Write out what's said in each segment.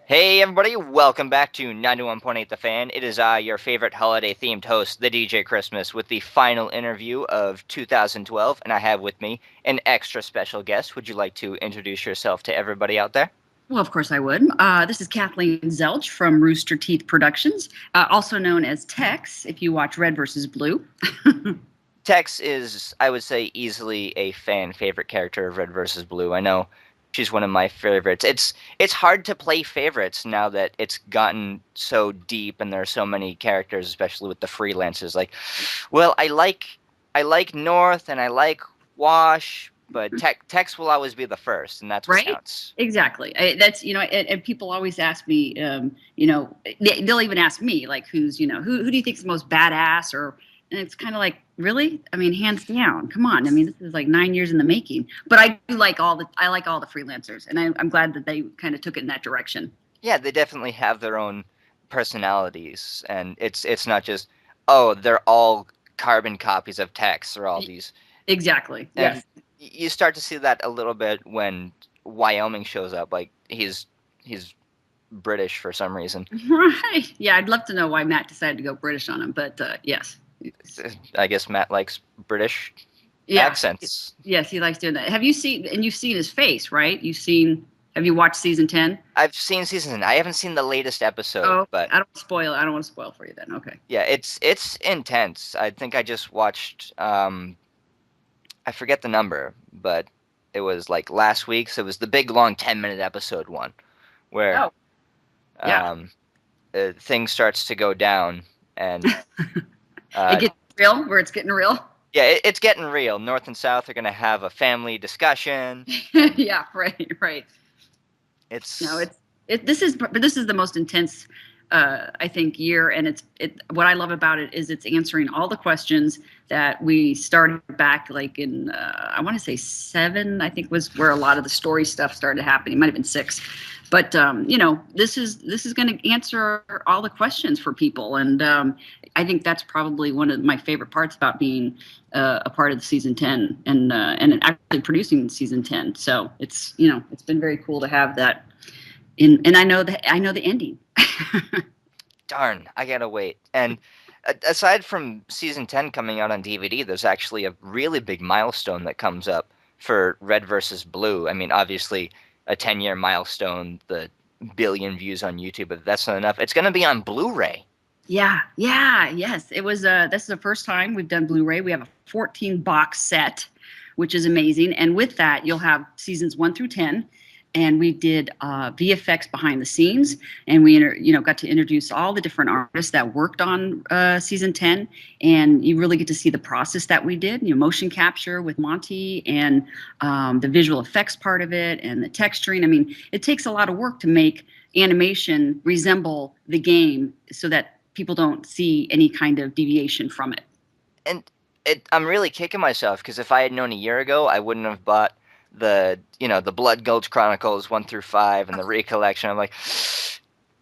Hey everybody, welcome back to 91.8 The Fan. It is your favorite holiday-themed host, the DJ Christmas, with the final interview of 2012, and I have with me an extra special guest. Would you like to introduce yourself to everybody out there? Well, of course I would. This is Kathleen Zuelch from Rooster Teeth Productions, also known as Tex if you watch Red versus Blue. Tex is, I would say, easily a fan favorite character of Red versus Blue. I know she's one of my favorites. It's hard to play favorites now that it's gotten so deep and there are so many characters, especially with the freelancers. Like, well, I like North and I like Wash, but Tex will always be the first, and that's what Right? counts. Exactly. That's and people always ask me, they'll even ask me like, who do you think is the most badass? And it's kind of like, really? I mean, hands down. Come on. I mean, this is like 9 years in the making. But I like all the freelancers, and I'm glad that they kind of took it in that direction. Yeah, they definitely have their own personalities, and it's not just, oh, they're all carbon copies of Tex or all these. Exactly. And Yes. you start to see that a little bit when Wyoming shows up. Like he's British for some reason. Right. Yeah, I'd love to know why Matt decided to go British on him, but yes. I guess Matt likes British Yeah. accents. Yes, he likes doing that. You've seen his face, right? Have you watched season 10? I've seen season. I haven't seen the latest episode, Oh, but I don't want to spoil for you then. Okay. yeah, it's intense. I think I just watched. I forget the number, but it was like last week. So it was the big long 10-minute episode one, where Oh, yeah. um, things starts to go down, and It uh, gets real where it's getting real. yeah, it's getting real. North and South are gonna have a family discussion, and Yeah, right, right. No, it's this is the most intense I think year, and what I love about it is it's answering all the questions that we started back like in I want to say seven, I think was where a lot of the story stuff started happening. It might have been six, but this is going to answer all the questions for people, and I think that's probably one of my favorite parts about being a part of the season 10 and actually producing season 10. So it's been very cool to have that and I know the ending. darn. I gotta wait. And aside from season 10 coming out on DVD, there's actually a really big milestone that comes up for Red versus Blue. I mean, obviously a 10-year milestone, the billion views on YouTube, but that's not enough. It's gonna be on Blu-ray. Yeah, yeah, yes. It was this is the first time we've done Blu-ray. We have a 14 box set, which is amazing. And with that, you'll have seasons 1 through 10. And we did VFX behind the scenes, and we got to introduce all the different artists that worked on season 10, and you really get to see the process that we did. Motion capture with Monty, and the visual effects part of it, and the texturing. I mean, it takes a lot of work to make animation resemble the game so that people don't see any kind of deviation from it. And I'm really kicking myself because if I had known a year ago, I wouldn't have bought the Blood Gulch Chronicles 1 through 5 and the recollection. I'm like,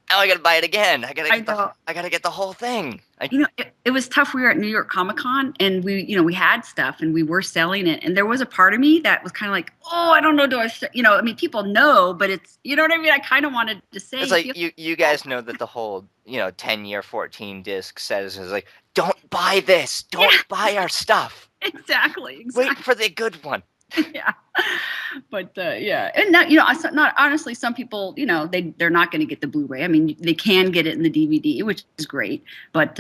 now I gotta buy it again. I know. I gotta get the whole thing. It was tough. We were at New York Comic Con, and we had stuff, and we were selling it, and there was a part of me that was kind of like, oh, I don't know, I mean, people know, but it's, you know what I mean. I kind of wanted to say, It's like you guys know that the whole 10-year 14 disc says is like, don't buy this, don't yeah, buy our stuff. exactly. Wait for the good one. Yeah, but yeah, and not not honestly, some people they're not going to get the Blu-ray. I mean, they can get it in the DVD, which is great, but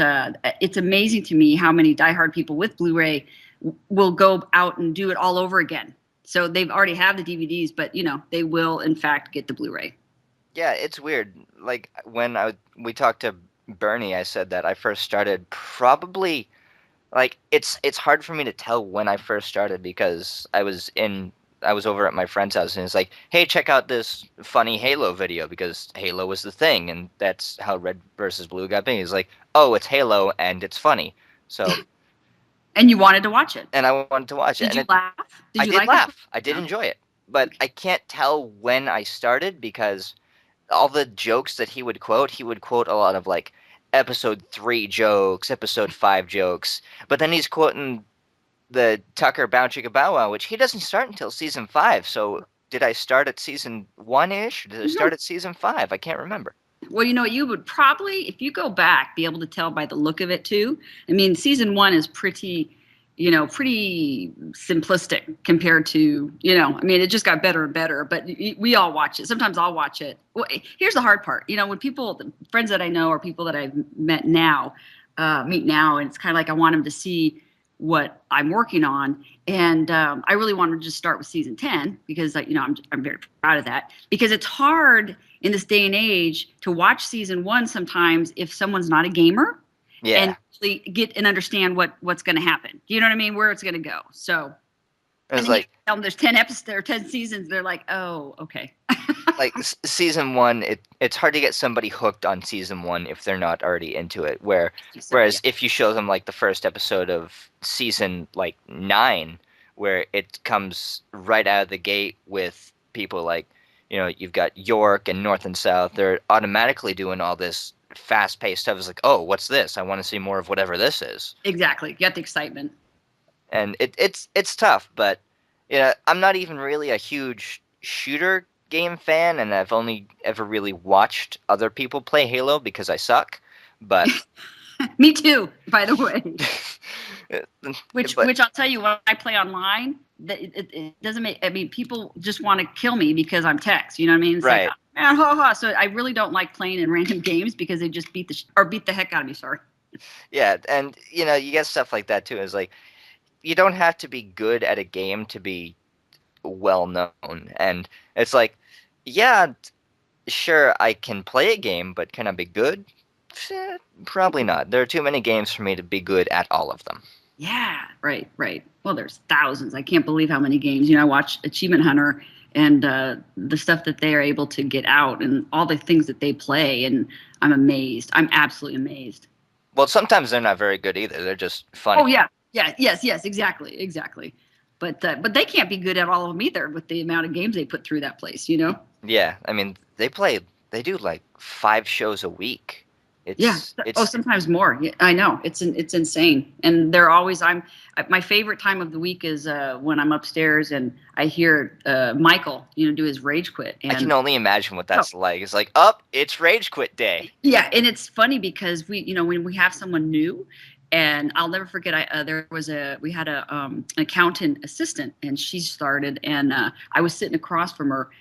it's amazing to me how many diehard people with Blu-ray will go out and do it all over again. So they've already have the DVDs, but they will in fact get the Blu-ray. Yeah, it's weird. Like when we talked to Bernie, I said that I first started probably. Like it's hard for me to tell when I first started because I was over at my friend's house and it's like, hey, check out this funny Halo video because Halo was the thing and that's how Red versus Blue got big. It's like, oh, it's Halo and it's funny. So And you wanted to watch it. and I wanted to watch it. Did And you laugh? I Did you did like it? laugh. I did enjoy it. But I can't tell when I started because all the jokes that he would quote a lot of like episode 3 jokes, episode 5 jokes, but then he's quoting the Tucker Bow Chicka Bow Wow, which he doesn't start until season 5. So did I start at season 1-ish? Did I No. start at season 5? I can't remember. Well, you would probably, if you go back, be able to tell by the look of it too. I mean, season one is pretty simplistic compared to, I mean, it just got better and better, but we all watch it. Sometimes I'll watch it. Well, here's the hard part. When people, friends that I know or people that I've met now, meet now, and it's kind of like I want them to see what I'm working on. And I really want to just start with season 10 because, I'm very proud of that, because it's hard in this day and age to watch season one sometimes if someone's not a gamer Yeah. and really get and understand what's going to happen. You know what I mean? Where it's going to go. So, It and was then you like tell them there's 10 episodes or 10 seasons. They're like, oh, okay. season 1, it's hard to get somebody hooked on season 1 if they're not already into it. So, yeah. Whereas if you show them like the first episode of season like 9, where it comes right out of the gate with people like, you've got York and North and South, they're automatically doing all this fast-paced stuff. It's like, oh, what's this? I want to see more of whatever this is. Exactly. Get the excitement. And it's tough, but I'm not even really a huge shooter game fan, and I've only ever really watched other people play Halo because I suck. But Me too, by the way. Which but which I'll tell you, when I play online, that it doesn't make. I mean, people just want to kill me because I'm text. You know what I mean? It's like, right, man, ha ha. So I really don't like playing in random games because they just beat the heck out of me. Sorry. yeah, and you get stuff like that too. It's like you don't have to be good at a game to be well known, and it's like, yeah, sure, I can play a game, but can I be good? Probably not. There are too many games for me to be good at all of them. Yeah, right, right. Well, there's thousands. I can't believe how many games. I watch Achievement Hunter and the stuff that they are able to get out and all the things that they play, and I'm amazed. I'm absolutely amazed. Well, sometimes they're not very good either. They're just Oh funny. yeah, yeah, yes, exactly, exactly. But they can't be good at all of them either with the amount of games they put through that place. Yeah, I mean, they do like 5 shows a week. Yeah. Oh, It's sometimes more. Yeah, I know. It's insane. And they're always. My favorite time of the week is when I'm upstairs and I hear Michael, do his rage quit. I can And only imagine what oh, that's like. It's like, up, it's rage quit day. yeah, and it's funny because when we have someone new, and I'll never forget. We had an accountant assistant, and she started, and I was sitting across from her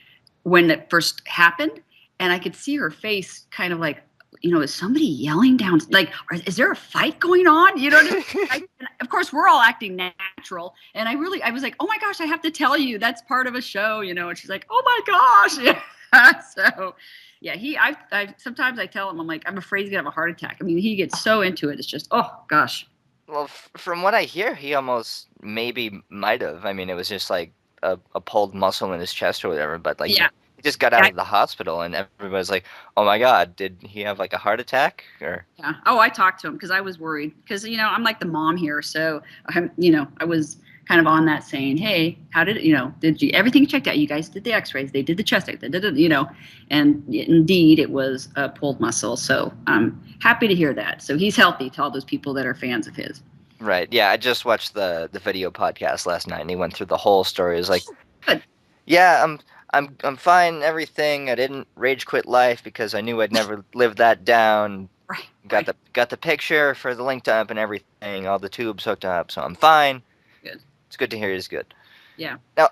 when it first happened, and I could see her face, kind of like, is somebody yelling down? Like, is there a fight going on? You know what I mean? And of course, we're all acting natural, and I was like, oh my gosh, I have to tell you, that's part of a show, And she's like, oh my gosh, yeah. So yeah, I sometimes I tell him, I'm like, I'm afraid he's gonna have a heart attack. I mean, he gets so into it. It's just, oh gosh. Well, from what I hear, he almost maybe might have. I mean, it was just like a pulled muscle in his chest or whatever. But like Yeah. he just got out of the hospital, and everybody's like, "Oh my God, did he have like a heart attack?" Or Yeah. Oh, I talked to him because I was worried because I'm like the mom here, so I was kind of on that saying, hey, how did did you everything checked out? You guys did the X-rays, they did the chest X, they did it, and indeed it was a pulled muscle. So I'm happy to hear that. So he's healthy to all those people that are fans of his. right? Yeah, I just watched the video podcast last night, and he went through the whole story. It was like, Good. yeah, I'm fine, everything. I didn't rage quit life because I knew I'd never live that down. Right. Got Right. the picture for the link dump and everything, all the tubes hooked up, so I'm fine. Good. It's good to hear he's good. Yeah. Now,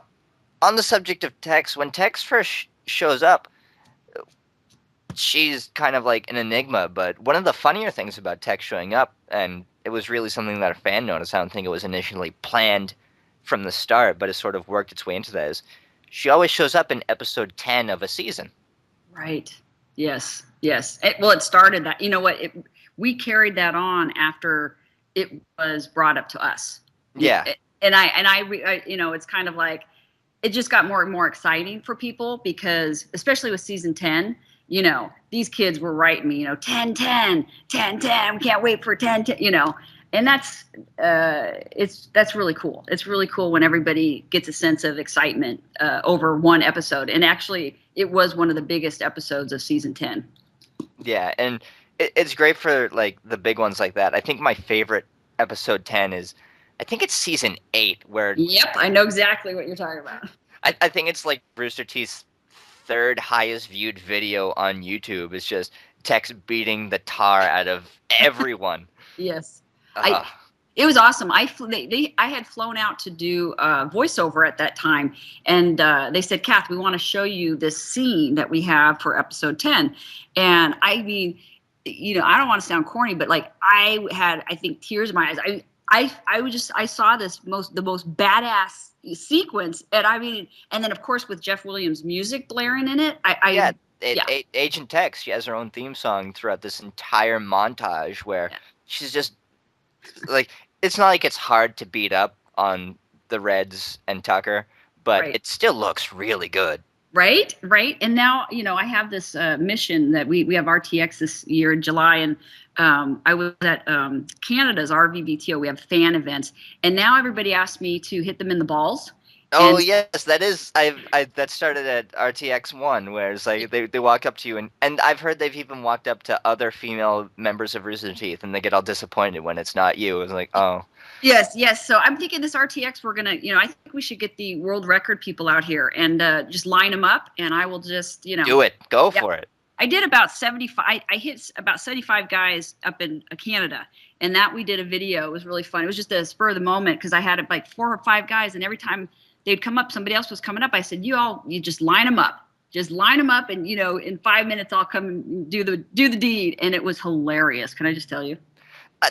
on the subject of Tex, when Tex first shows up, she's kind of like an enigma, but one of the funnier things about Tex showing up, and it was really something that a fan noticed, I don't think it was initially planned from the start, but it sort of worked its way into that, is she always shows up in episode 10 of a season. Right. Yes. Yes. It started that. You know what? We carried that on after it was brought up to us. Yeah. It's kind of like it just got more and more exciting for people because, especially with season 10, these kids were writing me, 10, 10, 10, 10. We can't wait for 10, 10, and that's really cool. It's really cool when everybody gets a sense of excitement over one episode. And actually, it was one of the biggest episodes of season 10. Yeah, and it's great for like the big ones like that. I think my favorite episode 10 is, I think it's season 8, where Yep, I know exactly what you're talking about. I think it's like Rooster Teeth's third highest viewed video on YouTube. It's just Tex beating the tar out of everyone. Yes. I Uh, It was awesome. I had flown out to do voiceover at that time, and they said, "Kath, we want to show you this scene that we have for episode 10." And I mean, I don't want to sound corny, but like I had, I think, tears in my eyes. I saw the most badass sequence, and I mean, and then of course with Jeff Williams' music blaring in it, yeah, yeah, Agent Tex, she has her own theme song throughout this entire montage where yeah, she's just like, it's not like it's hard to beat up on the Reds and Tucker, but right. it still looks really good. Right, right. And now, I have this mission that we have RTX this year in July, and I was at Canada's RVBTO. We have fan events, and now everybody asks me to hit them in the balls. Oh And yes, that is I that started at RTX one where it's like they walk up to you and I've heard they've even walked up to other female members of Rooster Teeth and they get all disappointed when it's not you. It's like, oh, yes, yes. So I'm thinking this RTX, we're gonna, I think we should get the world record people out here and just line them up, and I will just, do it. Go yeah. for it. I did about 75. I hit about 75 guys up in Canada, and that we did a video. It was really fun. It was just a spur of the moment because I had like 4 or 5 guys, and every time they'd come up, somebody else was coming up. I said, you just line them up. Just line them up, and in 5 minutes I'll come and do the deed." And it was hilarious. Can I just tell you? I,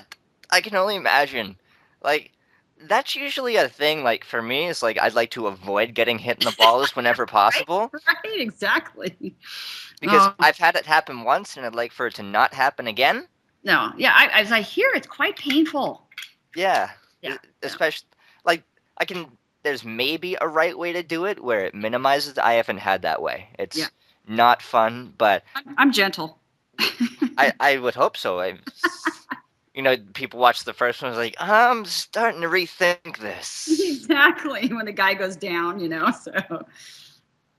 I can only imagine. Like that's usually a thing like for me is like I'd like to avoid getting hit in the balls whenever Right, possible right, exactly. because Oh I've had it happen once and I'd like for it to not happen again. no, yeah. As I hear, it's quite painful. Yeah, Yeah, yeah, especially like I can. There's maybe a right way to do it where it minimizes. I haven't had that way. yeah. It's not fun, but I'm gentle. I would hope so. People watch the first one, like I'm starting to rethink this. Exactly. When the guy goes down. So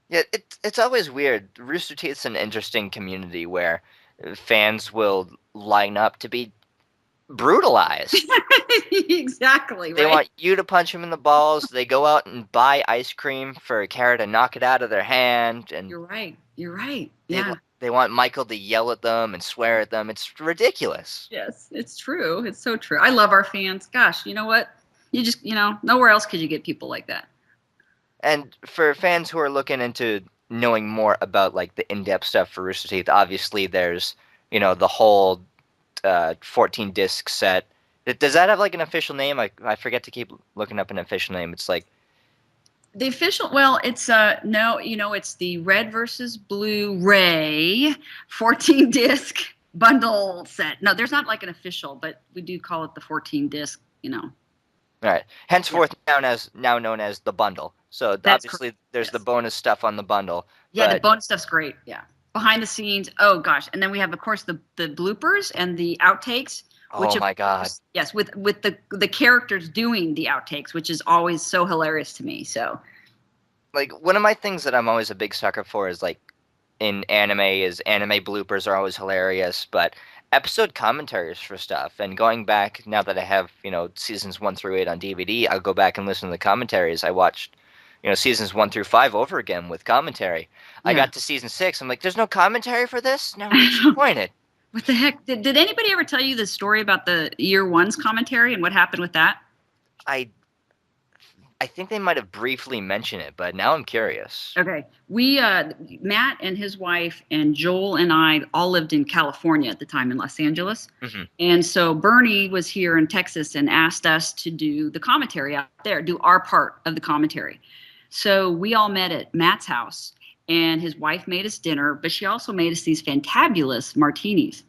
Yeah, it's always weird. Rooster Teeth's an interesting community where fans will line up to be brutalized. exactly, They right? want you to punch them in the balls. They go out and buy ice cream for a carrot to knock it out of their hand, and You're right. You're right. they Yeah. they want Michael to yell at them and swear at them. It's ridiculous. Yes, it's true. It's so true. I love our fans. Gosh, you know what? You just, nowhere else could you get people like that. And for fans who are looking into knowing more about like the in-depth stuff for Rooster Teeth, obviously there's the whole 14 disc set. Does that have like an official name? I forget to keep looking up an official name. It's like The official, well, it's no, it's the Red versus Blu-ray 14 disc bundle set. No, there's not like an official, but we do call it the 14 disc. all right, Yeah, henceforth now known as the bundle. So that's correct. obviously there's the Yes. bonus stuff on the bundle, Yeah, the but bonus stuff's great. Yeah. Behind the scenes. Oh gosh. And then we have, of course, the bloopers and the outtakes, which oh of my god, course, yes, with the characters doing the outtakes, which is always so hilarious to me. So like one of my things that I'm always a big sucker for is like in anime is anime bloopers are always hilarious, but episode commentaries for stuff. And going back now that I have seasons 1 through 8 on DVD, I'll go back and listen to the commentaries. I watched seasons 1 through 5 over again with commentary. I yeah. got to season 6. I'm like, there's no commentary for this. Now I'm disappointed. What the heck? Did anybody ever tell you the story about the year one's commentary and what happened with that? I I think they might have briefly mentioned it, but now I'm curious. Okay. We Matt and his wife and Joel and I all lived in California at the time in Los Angeles. Hmm. And so Bernie was here in Texas and asked us to do the commentary out there, do our part of the commentary. So we all met at Matt's house, and his wife made us dinner, but she also made us these fantabulous martinis.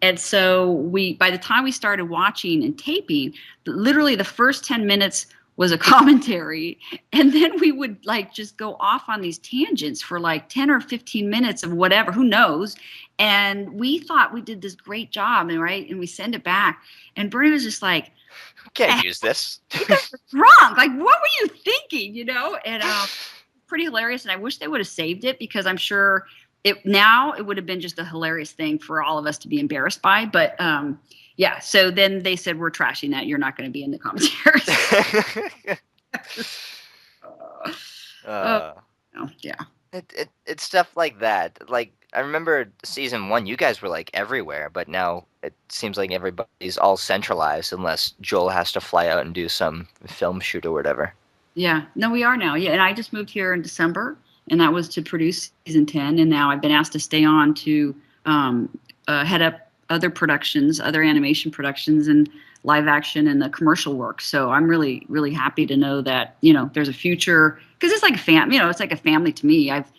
And so by the time we started watching and taping, literally the first 10 minutes was a commentary, and then we would like just go off on these tangents for like 10 or 15 minutes of whatever, who knows. And we thought we did this great job, and we send it back, and Bernie was just like, Can't use this. wrong, like what were you thinking, and pretty hilarious. And I wish they would have saved it, because I'm sure it would have been just a hilarious thing for all of us to be embarrassed by. But yeah, so then they said, we're trashing that, you're not going to be in the commentaries. Oh, Uh, yeah. it's stuff like that. Like I remember season one, you guys were like everywhere, but now it seems like everybody's all centralized unless Joel has to fly out and do some film shoot or whatever. Yeah. No, we are now. Yeah, and I just moved here in December, and that was to produce season 10. And now I've been asked to stay on to um, head up other productions, other animation productions, and live action and the commercial work. So I'm really, really happy to know that there's a future because it's like a it's like a family to me. I've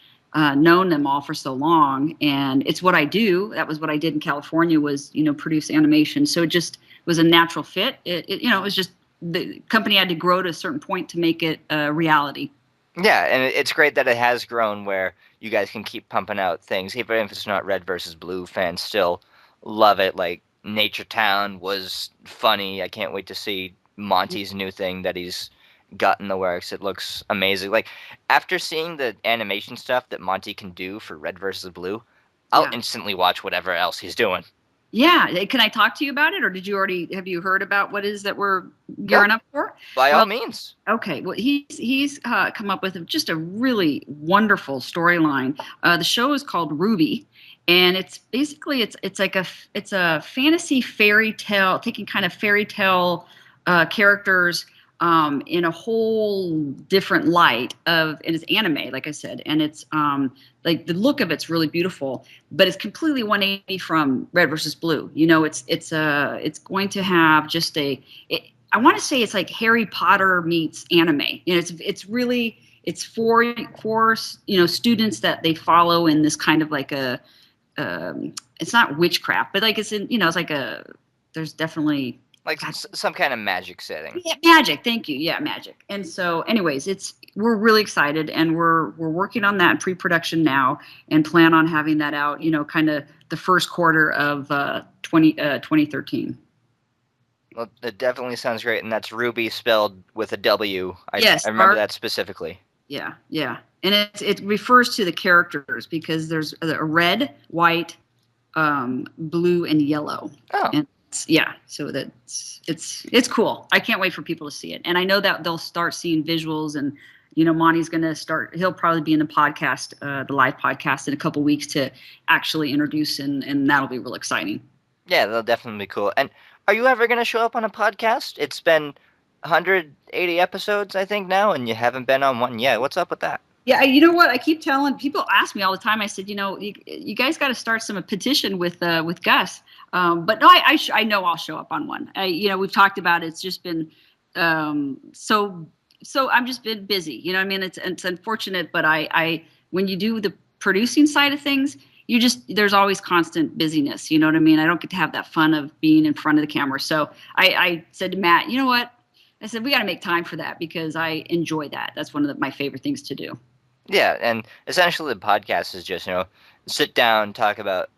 known them all for so long, and it's what I do. That was what I did in California was produce animation. So it just was a natural fit. It was just the company had to grow to a certain point to make it a reality. Yeah, and it's great that it has grown where you guys can keep pumping out things, even if it's not Red versus Blue. Fans still love it. Like Nature Town was funny. I can't wait to see Monty's new thing that he's got in the works. It looks amazing. Like after seeing the animation stuff that Monty can do for Red versus Blue, I'll Yeah. instantly watch whatever else he's doing. Yeah. Can I talk to you about it, or have you heard about what is that we're Yeah, gearing up for? by all Well, means. okay. Well, he's come up with just a really wonderful storyline. The show is called Ruby, and it's basically it's like it's a fantasy fairy tale, taking kind of fairy tale characters in a whole different light and it's anime, like I said, and it's like the look of it's really beautiful, but it's completely 180 from Red versus Blue. It's going to have just I want to say it's like Harry Potter meets anime. It's really it's for students that they follow in this kind of like a it's not witchcraft, but like it's in it's like a there's definitely Like God, some kind of magic setting. yeah, magic. Thank you. Yeah, magic. And so, anyways, we're really excited, and we're working on that pre-production now, and plan on having that out. Kind of the first quarter of 2013. Well, it definitely sounds great, and that's Ruby spelled with a W. I Yes, remember that specifically. yeah, yeah, and it refers to the characters because there's a red, white, blue, and yellow, Oh, and yeah, so it's cool. I can't wait for people to see it, and I know that they'll start seeing visuals, and Monty's gonna start. He'll probably be in the podcast, the live podcast, in a couple weeks to actually introduce, and that'll be real exciting. yeah, that'll definitely be cool. And are you ever going to show up on a podcast? It's been 180 episodes, I think, now, and you haven't been on one yet. What's up with that? Yeah, you know what? I keep telling people ask me all the time. I said, you guys got to start some petition with Gus. But no, I know I'll show up on one. We've talked about it. It's just been so I'm just been busy. You know what I mean? It's unfortunate, but I when you do the producing side of things, there's always constant busyness. You know what I mean? I don't get to have that fun of being in front of the camera. So I said to Matt, you know what? I said we got to make time for that because I enjoy that. That's one of my favorite things to do. Yeah, and essentially the podcast is just, sit down, talk about,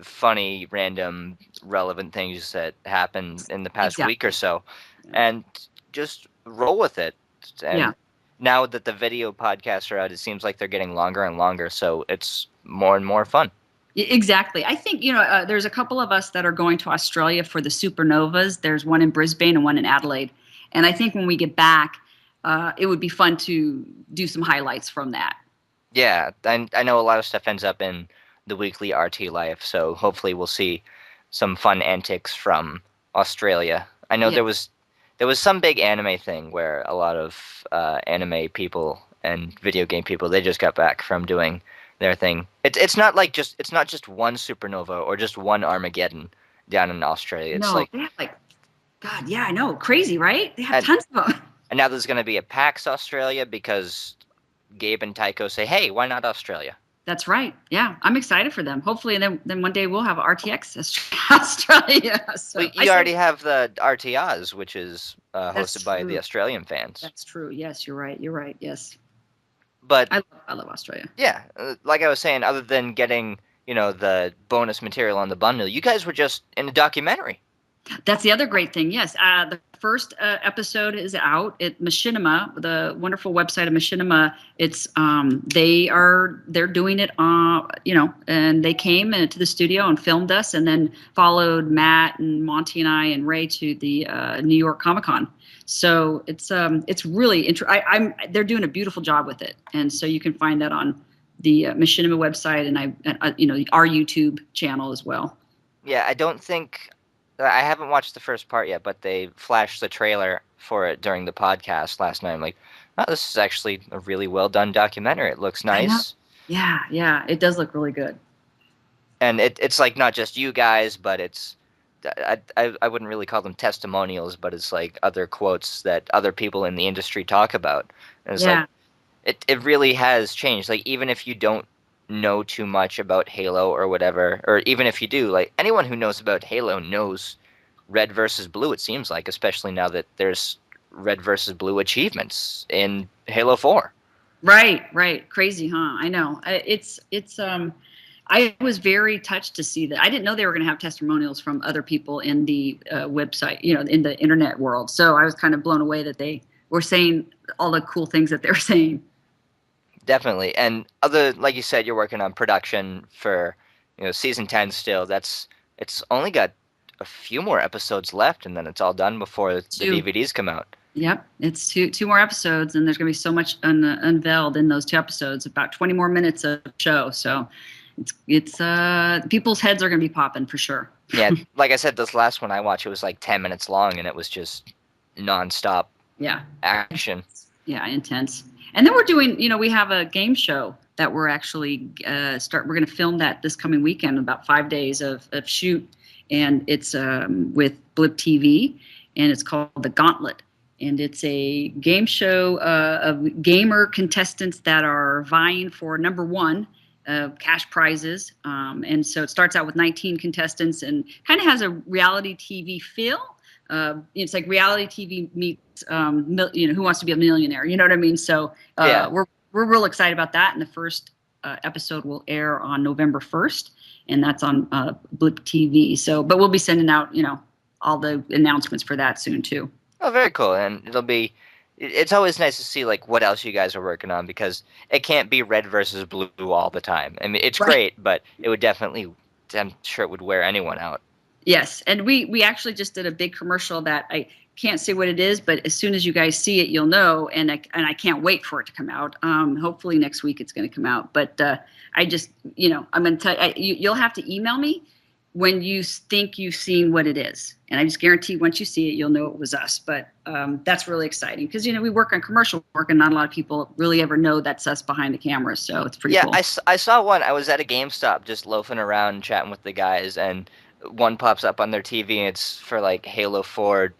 funny, random, relevant things that happened in the past week or Exactly. so, Yeah. and just roll with it. Yeah. And now that the video podcasts are out, it seems like they're getting longer and longer, so it's more and more fun. Exactly. I think, there's a couple of us that are going to Australia for the supernovas. There's one in Brisbane and one in Adelaide. And I think when we get back, it would be fun to do some highlights from that. Yeah, I know a lot of stuff ends up in the weekly RT life, so hopefully we'll see some fun antics from Australia. I know Yeah. there was some big anime thing where a lot of anime people and video game people they just got back from doing their thing. It's not just one supernova or just one Armageddon down in Australia. It's No, like they have like, God, yeah, I know. Crazy, right? They have and tons of them. and now there's going to be a PAX Australia because Gabe and Tycho say, "Hey, why not Australia?" That's right. Yeah, I'm excited for them. Hopefully, and then one day we'll have RTX Australia. So I You say already have the RTRs, which is that's hosted by the true. Australian fans. That's true. Yes, you're right. You're right. Yes, But I love Australia. yeah, like I was saying, other than getting the bonus material on the bundle, you guys were just in a documentary. That's the other great thing. Yes, the first episode is out at Machinima, the wonderful website of Machinima. It's they're doing it, and they came to the studio and filmed us, and then followed Matt and Monty and I and Ray to the New York Comic Con. So it's really I'm they're doing a beautiful job with it, and so you can find that on the Machinima website and our YouTube channel as well. Yeah, I don't think I haven't watched the first part yet, but they flashed the trailer for it during the podcast last night. I'm like, oh, this is actually a really well done documentary. It looks I know. nice. Yeah, yeah, it does look really good. And it's like not just you guys, but it's I wouldn't really call them testimonials, but it's like other quotes that other people in the industry talk about. And it's like Yeah, it really has changed. Like even if you don't know too much about Halo or whatever, or even if you do, like anyone who knows about Halo knows red versus blue, it seems like, especially now that there's red versus blue achievements in Halo 4. right. Crazy, huh? I know. It's. I was very touched to see that. I didn't know they were going to have testimonials from other people in the website, in the internet world. So I was kind of blown away that they were saying all the cool things that they were saying. Definitely. And like you said, you're working on production for, season 10 still. It's only got a few more episodes left, and then it's all done before the Two. DVDs come out. Yep, it's two more episodes, and there's going to be so much unveiled in those two episodes. About 20 more minutes of show, so it's people's heads are going to be popping for sure. Yeah, like I said, this last one I watched, it was like 10 minutes long, and it was just nonstop Yeah, action. yeah, intense. And then we're doing, we have a game show that we're actually we're going to film that this coming weekend, about 5 days of shoot, and it's with Blip TV, and it's called The Gauntlet. And it's a game show of gamer contestants that are vying for number one cash prizes. And so it starts out with 19 contestants and kind of has a reality TV feel. It's like reality TV meets, Who Wants to Be a Millionaire? You know what I mean? So Yeah. we're real excited about that. And the first episode will air on November 1st, and that's on Blip TV. So, but we'll be sending out, all the announcements for that soon too. Oh, very cool. And it's always nice to see like what else you guys are working on because it can't be red versus blue all the time. I mean, it's Right. great, but it would definitely, I'm sure it would wear anyone out. Yes, and we actually just did a big commercial that I can't say what it is, but as soon as you guys see it, you'll know. And I can't wait for it to come out. Hopefully next week it's going to come out. But I just, I'm going to tell you'll have to email me when you think you've seen what it is, and I just guarantee once you see it, you'll know it was us. But that's really exciting because we work on commercial work, and not a lot of people really ever know that's us behind the camera. So it's pretty cool. I saw one. I was at a GameStop just loafing around chatting with the guys, and one pops up on their TV, and it's for like Halo 4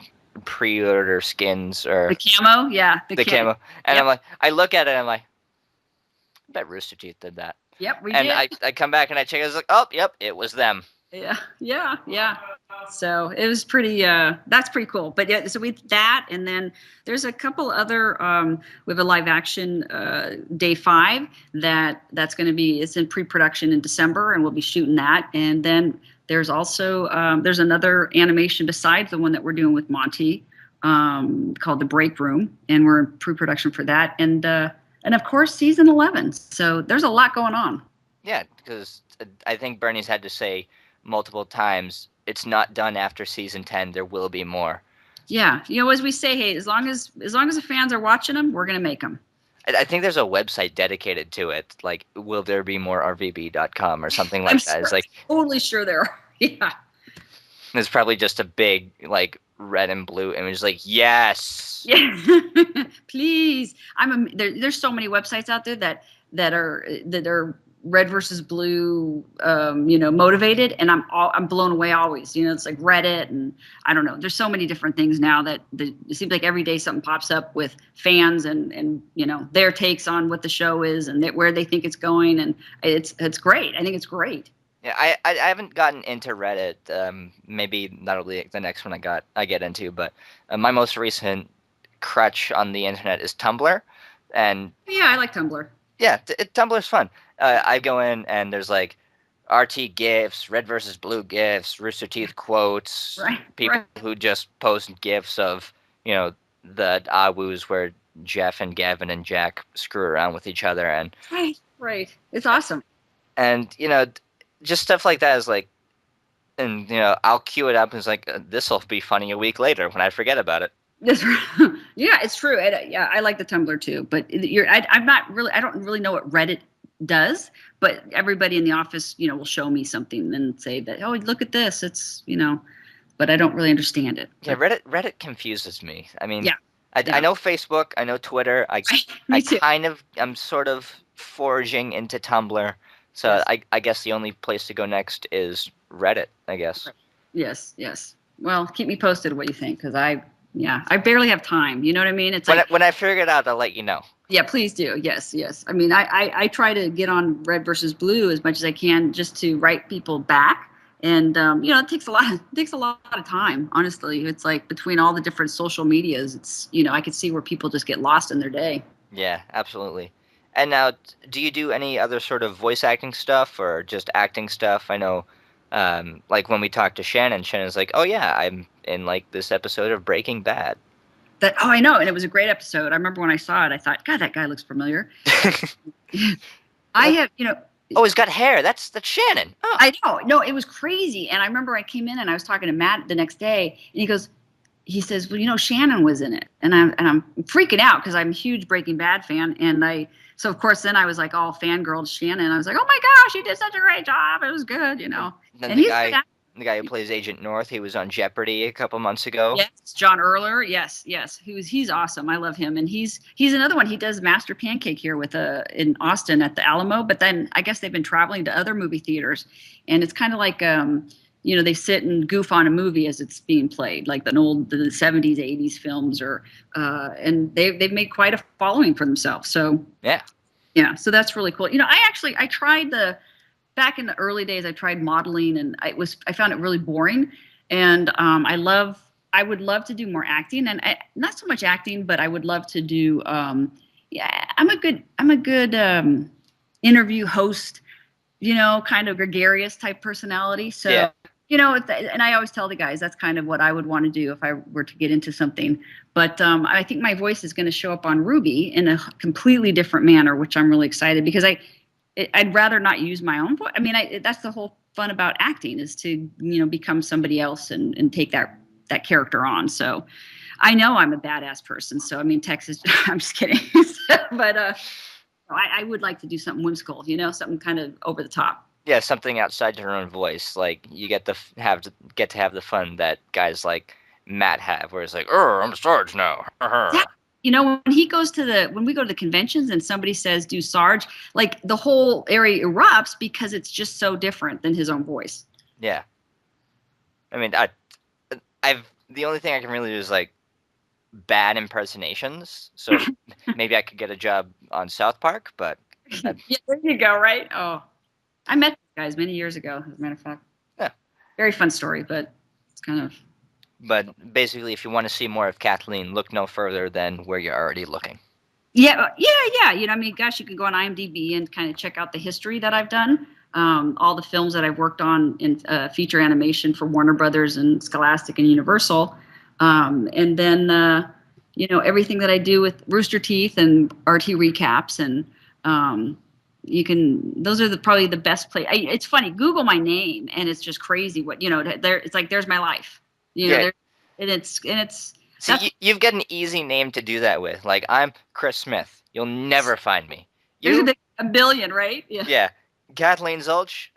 pre-order skins or the camo, yeah, the camo. And Yep. I'm like, I look at it, and I'm like, I bet Rooster Teeth did that. Yep, we And did. I come back and I check. I was like, oh, yep, it was them. Yeah. So it was pretty. That's pretty cool. But yeah, so we that, and then there's a couple other. We have a live action day 5 that's going to be. It's in pre-production in December, and we'll be shooting that. And then there's also there's another animation besides the one that we're doing with Monty, called The Break Room, and we're in pre-production for that. And of course season 11. So there's a lot going on. Yeah, because I think Bernie's had to say multiple times it's not done after season 10. There will be more. Yeah, as we say, hey, as long as the fans are watching them, we're gonna make them. I think there's a website dedicated to it, like will there be more rvb.com or something like that. It's like totally sure there are. Yeah. It's probably just a big like red and blue image, like yes. Yeah. Please. There's so many websites out there that are red versus blue, motivated, and I'm blown away always. It's like Reddit, and I don't know. There's so many different things now that it seems like every day something pops up with fans and their takes on what the show is and where they think it's going, and it's great. I think it's great. Yeah, I haven't gotten into Reddit. Maybe that'll be the next one I get into. But my most recent crutch on the internet is Tumblr, and Yeah, I like Tumblr. yeah, Tumblr's fun. I go in and there's like RT gifs, red versus blue gifs, Rooster Teeth quotes, Right, people right, who just post gifs of, the Awoos where Jeff and Gavin and Jack screw around with each other, right, right. It's awesome. and just stuff like that is like, and I'll cue it up and it's like, this will be funny a week later when I forget about it. That's yeah, it's true. Yeah, I like the Tumblr too, but I'm not really. I don't really know what Reddit does, but everybody in the office, will show me something and say that, oh, look at this. It's but I don't really understand it. Yeah, But Reddit confuses me. I mean, yeah, I yeah, know Facebook, I know Twitter. I me too. kind of I'm sort of forging into Tumblr. So Yes, I guess the only place to go next is Reddit, I guess. right. Yes, yes. Well, keep me posted what you think, because I barely have time. You know what I mean? It's like, When I figure it out, I'll let you know. yeah, please do. Yes, yes. I mean, I try to get on Red versus Blue as much as I can just to write people back, and it takes a lot of time. Honestly, it's like between all the different social medias, it's I could see where people just get lost in their day. Yeah, absolutely. And now, do you do any other sort of voice acting stuff or just acting stuff? I know, like when we talked to Shannon, Shannon's like, "Oh yeah, I'm in like this episode of Breaking Bad." That I know, and it was a great episode. I remember when I saw it, I thought, God, that guy looks familiar. I Like, have, oh, he's got hair. That's Shannon. Oh, I know, no, it was crazy. And I remember I came in and I was talking to Matt the next day, and he says, well, Shannon was in it, and I'm freaking out because I'm a huge Breaking Bad fan, and so of course then I was like all fangirl to Shannon. I was like, oh my gosh, he did such a great job. It was good. then And he's a good actor. the guy who plays Agent North, he was on Jeopardy a couple months ago. Yes, John Erler. Yes, yes. He's awesome. I love him, and he's another one. He does Master Pancake here with in Austin at the Alamo. But then I guess they've been traveling to other movie theaters, and it's kind of like they sit and goof on a movie as it's being played, like the 70s, 80s films, and they've made quite a following for themselves. So Yeah. yeah, so that's really cool. I tried back in the early days, I tried modeling, and I found it really boring. And I would love to do more acting, and not so much acting, but I would love to do. Yeah, I'm a good interview host. Kind of gregarious type personality. Yeah. So and I always tell the guys that's kind of what I would want to do if I were to get into something. But I think my voice is going to show up on Ruby in a completely different manner, which I'm really excited because I'd rather not use my own voice. I mean, that's the whole fun about acting is to become somebody else and take that character on. So I know I'm a badass person. So I mean, Texas. I'm just kidding. But I would like to do something whimsical. Something kind of over the top. Yeah, something outside your own voice. Like you get to have the fun that guys like Matt have, where it's like, "Oh, I'm Sarge now." Yeah. When we go to the conventions and somebody says do Sarge, like the whole area erupts because it's just so different than his own voice. Yeah. I mean, the only thing I can really do is like bad impersonations. So maybe I could get a job on South Park, but Yeah, there you go, right? Oh, I met these guys many years ago, as a matter of fact. yeah. Very fun story, but it's kind of But basically, if you want to see more of Kathleen, look no further than where you're already looking. yeah. I mean, gosh, you can go on IMDb and kind of check out the history that I've done. All the films that I've worked on in feature animation for Warner Brothers and Scholastic and Universal, and then everything that I do with Rooster Teeth and RT recaps, and those are probably the best place. It's funny, Google my name and it's just crazy what there. It's like there's my life, Yeah. there, and it's See, you've got an easy name to do that with. Like, I'm Chris Smith. You'll never find me. there's You, a billion, right? Yeah. yeah. Kathleen Zuelch,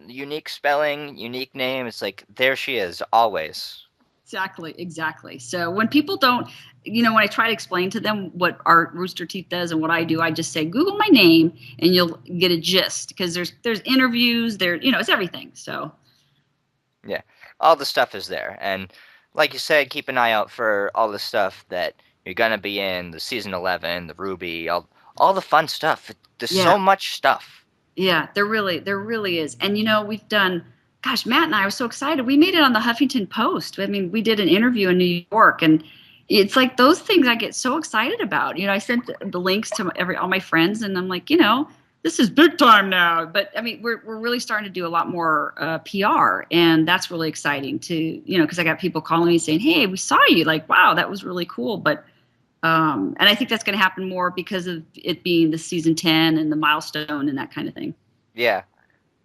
unique spelling, unique name. It's like, there she is, always. Exactly. So when people don't, when I try to explain to them what our Rooster Teeth does and what I do, I just say Google my name and you'll get a gist because there's interviews there, it's everything. So Yeah. All the stuff is there. And like you said, keep an eye out for all the stuff that you're going to be in, the season 11, the Ruby, all the fun stuff. There's yeah, so much stuff. yeah, there really is. And we've done, gosh, Matt and I were so excited. We made it on the Huffington Post. I mean, we did an interview in New York, and it's like those things I get so excited about. I sent the links to all my friends, and I'm like, this is big time now. But I mean, we're really starting to do a lot more PR, and that's really exciting to, because I got people calling me saying, "Hey, we saw you. Like, wow, that was really cool." But and I think that's going to happen more because of it being the season 10 and the milestone and that kind of thing. Yeah.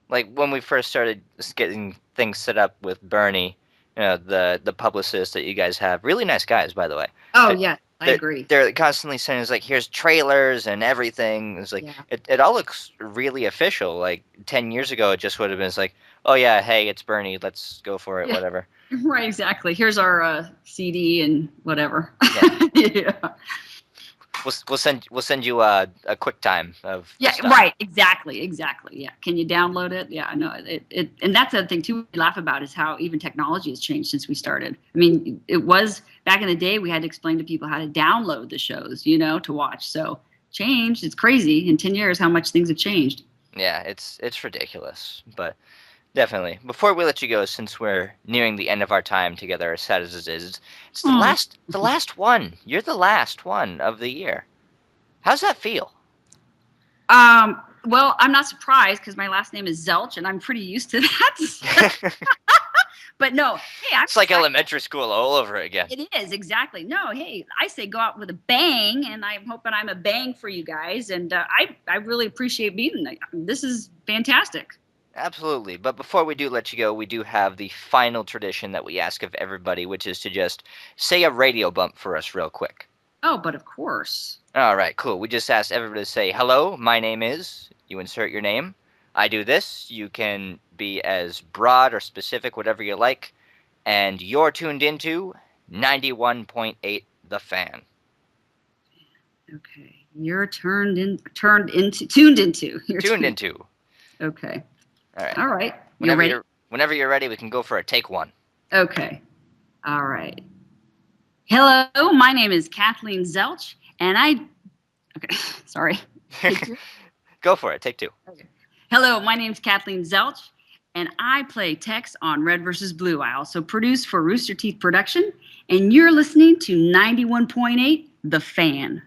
Like when we first started getting things set up with Bernie, the publicist that you guys have, really nice guys, by the way. Oh They're yeah, I they're, agree. they're constantly saying it's like here's trailers and everything. It's like Yeah. it all looks really official. Like 10 years ago, it just would have been like, oh yeah, hey, it's Bernie, let's go for it, Yeah. whatever. Right. Exactly. Here's our CD and whatever. Yeah, Yeah. we'll send you a quick time of the Yeah, stuff. right. Exactly. Exactly. Yeah. Can you download it? Yeah, I know it, and that's the other thing too we laugh about is how even technology has changed since we started. I mean, it was back in the day we had to explain to people how to download the shows, to watch. So changed. It's crazy in 10 years how much things have changed. Yeah, it's ridiculous, but definitely. Before we let you go, since we're nearing the end of our time together, as sad as it is, it's the Hmm. last one. You're the last one of the year. How's that feel? Well, I'm not surprised because my last name is Zelch and I'm pretty used to that. But no, hey, I'm It's like excited. elementary school all over again. It is exactly. No, hey, I say go out with a bang, and I'm hoping I'm a bang for you guys. And I really appreciate being there. This is fantastic. Absolutely. But before we do let you go, we do have the final tradition that we ask of everybody, which is to just say a radio bump for us real quick. Oh, but of course. All right, cool. We just asked everybody to say, hello, my name is, you insert your name. I do this. You can be as broad or specific, whatever you like. And you're tuned into 91.8 The Fan. Okay, you're tuned into. You're Tuned into. Okay. All right. All right. You Whenever ready? you're ready, we can go for a take one. Okay. All right. Hello, my name is Kathleen Zuelch, and I. Okay, sorry. Go for it. Take two. Okay. Hello, my name's Kathleen Zuelch, and I play Tex on Red vs. Blue. I also produce for Rooster Teeth Production, and you're listening to 91.8 The Fan.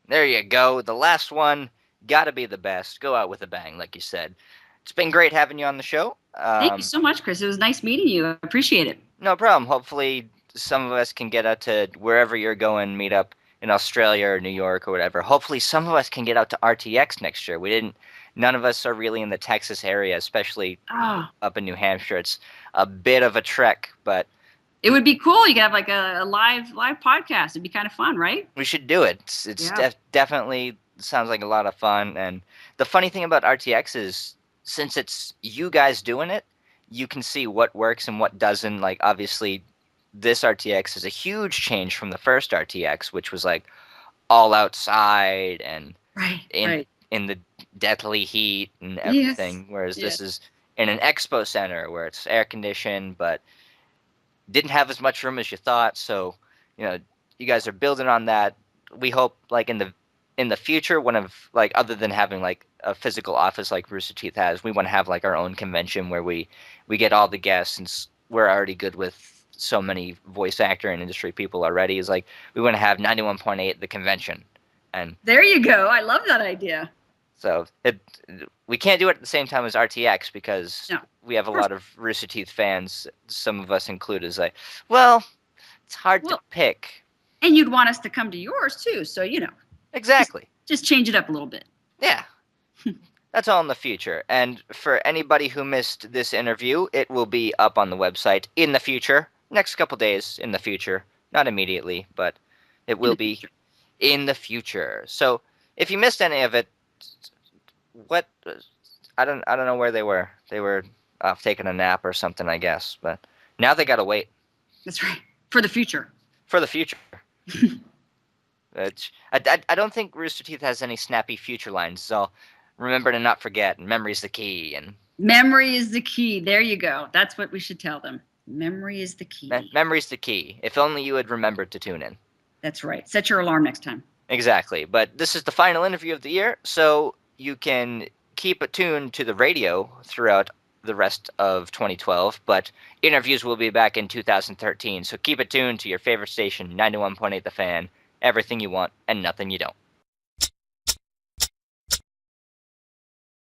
There you go. The last one, gotta be the best. Go out with a bang, like you said. It's been great having you on the show. Thank you so much, Chris. It was nice meeting you. I appreciate it. No problem. Hopefully, some of us can get out to wherever you're going, meet up in Australia or New York or whatever. Hopefully, some of us can get out to RTX next year. None of us are really in the Texas area, especially Oh, up in New Hampshire. It's a bit of a trek, but it would be cool. You could have like a live podcast. It'd be kind of fun, right? we should do it. It's Yeah. definitely sounds like a lot of fun. And the funny thing about RTX is, since it's you guys doing it, you can see what works and what doesn't. Like, obviously, this RTX is a huge change from the first RTX, which was like all outside and Right. in Right. in the deathly heat and Yes. everything. Whereas this Yes. is in an expo center where it's air conditioned, but didn't have as much room as you thought. So, you guys are building on that. We hope, like in the future, one of like other than having like a physical office like Rooster Teeth has, we want to have like our own convention where we get all the guests, since we're already good with so many voice actor and industry people already. Is like we want to have 91.8 the convention, and There you go. I love that idea. so we can't do it at the same time as RTX because No, of we have a course. lot of Rooster Teeth fans. Some of us included. Is like, well, it's hard to Well, pick. and you'd want us to come to yours too. So Exactly. just change it up a little bit. Yeah. That's all in the future. And for anybody who missed this interview, it will be up on the website in the future. Next couple days in the future. Not immediately, but it In will the be future. in the future. So if you missed any of it, what I don't know where they were. They were off taking a nap or something, I guess. But now they gotta wait That's right. For the future. for the future. I don't think Rooster Teeth has any snappy future lines. So remember to not forget. Memory's the key, and Memory is the key. There you go. That's what we should tell them. Memory is the key. memory's the key. If only you had remembered to tune in. That's right. Set your alarm next time. Exactly. But this is the final interview of the year, so you can keep attuned to the radio throughout the rest of 2012. But interviews will be back in 2013, so keep it tuned to your favorite station, 91.8 The Fan. Everything you want and nothing you don't.